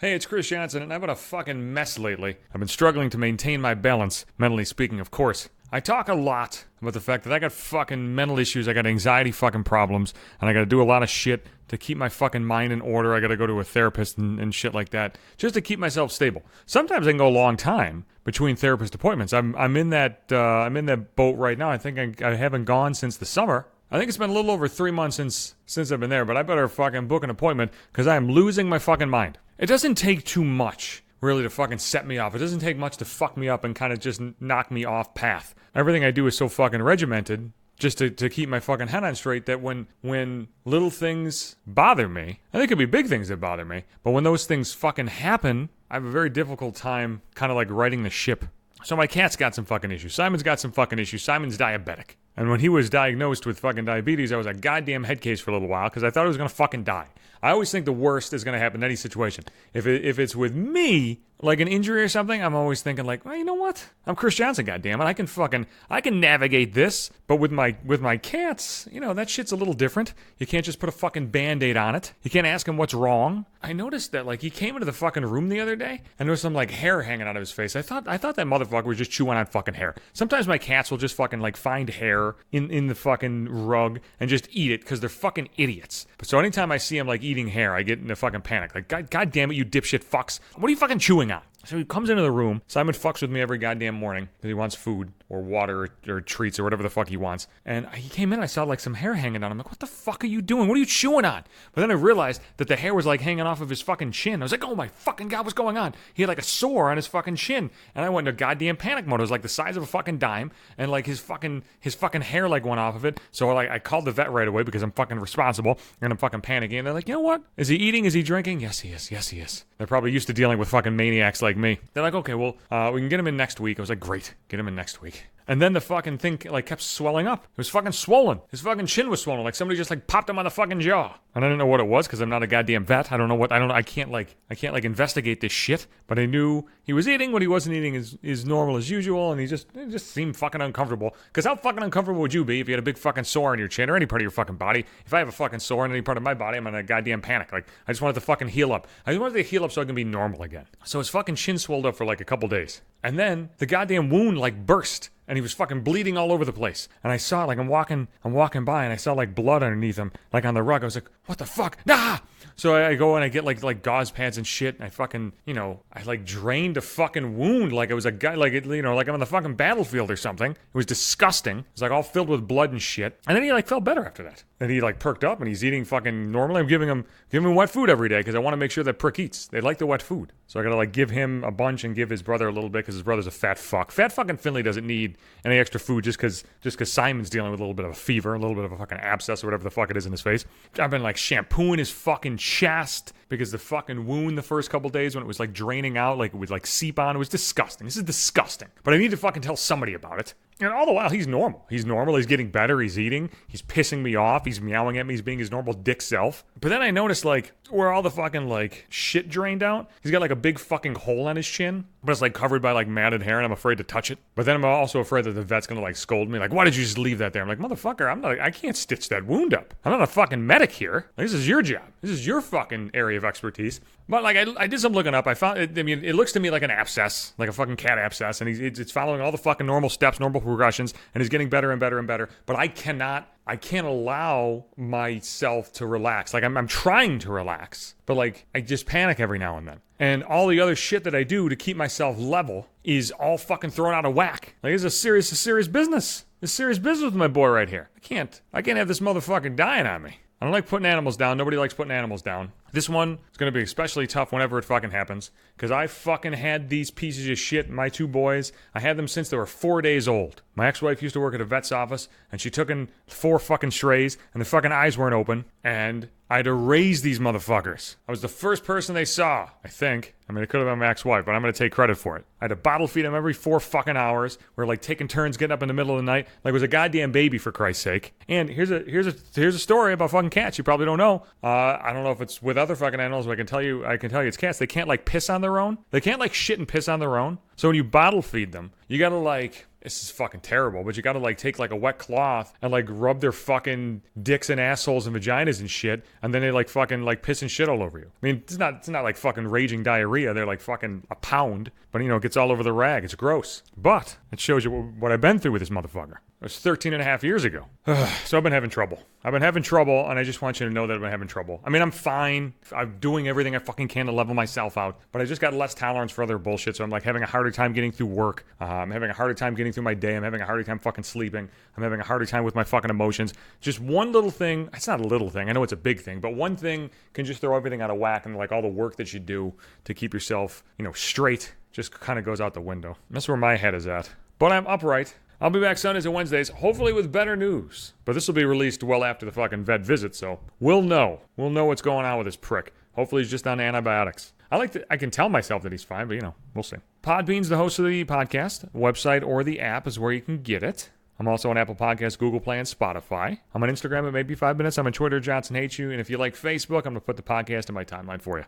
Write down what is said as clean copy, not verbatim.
Hey, it's Chris Johnson, and I've been a fucking mess lately. I've been struggling to maintain my balance, mentally speaking, of course. I talk a lot about the fact that I got fucking mental issues, I got anxiety fucking problems, and I gotta do a lot of shit to keep my fucking mind in order. I gotta go to a therapist and shit like that, just to keep myself stable. Sometimes I can go a long time between therapist appointments. I'm in that boat right now. I think I haven't gone since the summer. I think it's been a little over 3 months since I've been there, but I better fucking book an appointment because I am losing my fucking mind. It doesn't take too much, really, to fucking set me off. It doesn't take much to fuck me up and kind of just knock me off path. Everything I do is so fucking regimented just to keep my fucking head on straight that when little things bother me, and they could be big things that bother me, but when those things fucking happen, I have a very difficult time kind of like righting the ship. So my cat's got some fucking issues. Simon's got some fucking issues. Simon's diabetic. And when he was diagnosed with fucking diabetes, I was a goddamn head case for a little while because I thought he was going to fucking die. I always think the worst is going to happen in any situation. If it's with me, like an injury or something, I'm always thinking like, well, you know what? I'm Chris Johnson, goddammit. I can navigate this. But with my cats, you know, that shit's a little different. You can't just put a fucking Band-Aid on it. You can't ask him what's wrong. I noticed that like he came into the fucking room the other day and there was some like hair hanging out of his face. I thought that motherfucker was just chewing on fucking hair. Sometimes my cats will just fucking like find hair in the fucking rug and just eat it because they're fucking idiots. So anytime I see him like eating hair, I get in a fucking panic. Like, God damn it, you dipshit fucks. What are you fucking chewing on? So he comes into the room. Simon fucks with me every goddamn morning because he wants food or water or treats or whatever the fuck he wants. And he came in, I saw like some hair hanging on him. I'm like, what the fuck are you doing? What are you chewing on? But then I realized that the hair was like hanging off of his fucking chin. I was like, oh my fucking God, what's going on? He had like a sore on his fucking chin. And I went into goddamn panic mode. It was like the size of a fucking dime. And like his fucking hair like went off of it. So like I called the vet right away because I'm fucking responsible. And I'm fucking panicking. And they're like, you know what? Is he eating? Is he drinking? Yes, he is. Yes, he is. They're probably used to dealing with fucking maniacs like me. They're like, okay, well, we can get him in next week. I was like, great, get him in next week. And then the fucking thing like kept swelling up. It was fucking swollen. His fucking chin was swollen. Like somebody just like popped him on the fucking jaw. And I didn't know what it was because I'm not a goddamn vet. I can't like investigate this shit. But I knew he was eating. What he wasn't eating is normal as usual. And it just seemed fucking uncomfortable. Because how fucking uncomfortable would you be if you had a big fucking sore on your chin or any part of your fucking body? If I have a fucking sore on any part of my body, I'm in a goddamn panic. Like I just wanted to fucking heal up. I just wanted to heal up so I can be normal again. So his fucking chin swelled up for like a couple days. And then the goddamn wound like burst. And he was fucking bleeding all over the place. And I saw it, like I'm walking by and I saw like blood underneath him, like on the rug. I was like, what the fuck? Nah! So I go and I get like gauze pads and shit. And I fucking, I like drained a fucking wound like it was a guy, like like I'm on the fucking battlefield or something. It was disgusting. It was like all filled with blood and shit. And then he like felt better after that. And he like perked up and he's eating fucking normally. I'm giving him wet food every day because I want to make sure that prick eats. They like the wet food. So I gotta like give him a bunch and give his brother a little bit because his brother's a fat fuck. Fat fucking Finley doesn't need any extra food just because Simon's dealing with a little bit of a fever, a little bit of a fucking abscess or whatever the fuck it is in his face. I've been like shampooing his fucking chest because the fucking wound the first couple days when it was like draining out, like it would like seep on. It was disgusting. This is disgusting. But I need to fucking tell somebody about it. And all the while, he's normal. He's normal. He's getting better. He's eating. He's pissing me off. He's meowing at me. He's being his normal dick self. But then I noticed, like, where all the fucking, like, shit drained out, he's got, like, a big fucking hole on his chin. But it's, like, covered by, like, matted hair, and I'm afraid to touch it. But then I'm also afraid that the vet's gonna, like, scold me. Like, why did you just leave that there? I'm like, motherfucker, I can't stitch that wound up. I'm not a fucking medic here. Like, this is your job. This is your fucking area of expertise. But, like, I did some looking up. I found, it looks to me like an abscess, like a fucking cat abscess. And it's following all the fucking normal steps, normal progressions, and he's getting better and better and better. But I can't allow myself to relax. Like, I'm trying to relax, but, like, I just panic every now and then. And all the other shit that I do to keep myself level is all fucking thrown out of whack. Like, it's a serious business. It's serious business with my boy right here. I can't have this motherfucker dying on me. I don't like putting animals down. Nobody likes putting animals down. This one is going to be especially tough whenever it fucking happens. Because I fucking had these pieces of shit, my two boys. I had them since they were 4 days old. My ex-wife used to work at a vet's office. And she took in 4 fucking strays. And the fucking eyes weren't open. And I had to raise these motherfuckers. I was the first person they saw, I think. I mean, it could have been my ex-wife, but I'm going to take credit for it. I had to bottle feed them every 4 fucking hours. We're like taking turns getting up in the middle of the night. Like it was a goddamn baby, for Christ's sake. And here's a story about fucking cats you probably don't know. I don't know if it's with other fucking animals, but I can tell you it's cats. They can't like piss on their own. They can't like shit and piss on their own. So when you bottle feed them, you gotta like this is fucking terrible, but you gotta like take like a wet cloth and like rub their fucking dicks and assholes and vaginas and shit, and then they like fucking like piss and shit all over you. I mean, it's not like fucking raging diarrhea. They're like fucking a pound, but it gets all over the rag. It's gross. But it shows you what I've been through with this motherfucker. It was 13 and a half years ago. So I've been having trouble. And I just want you to know that I've been having trouble. I mean, I'm fine. I'm doing everything I fucking can to level myself out, but I just got less tolerance for other bullshit, so I'm like having a harder time getting through work. I'm having a harder time getting through my day. I'm having a harder time fucking sleeping. I'm having a harder time with my fucking emotions. Just one little thing. It's not a little thing. I know it's a big thing, but one thing can just throw everything out of whack, and like all the work that you do to keep yourself, straight just kind of goes out the window. That's where my head is at. But I'm upright. I'll be back Sundays and Wednesdays, hopefully with better news. But this will be released well after the fucking vet visit, so we'll know. We'll know what's going on with this prick. Hopefully he's just on antibiotics. I can tell myself that he's fine, but we'll see. Podbean's the host of the podcast. The website or the app is where you can get it. I'm also on Apple Podcasts, Google Play, and Spotify. I'm on Instagram at Maybe 5 Minutes. I'm on Twitter, Johnson Hates You. And if you like Facebook, I'm going to put the podcast in my timeline for you.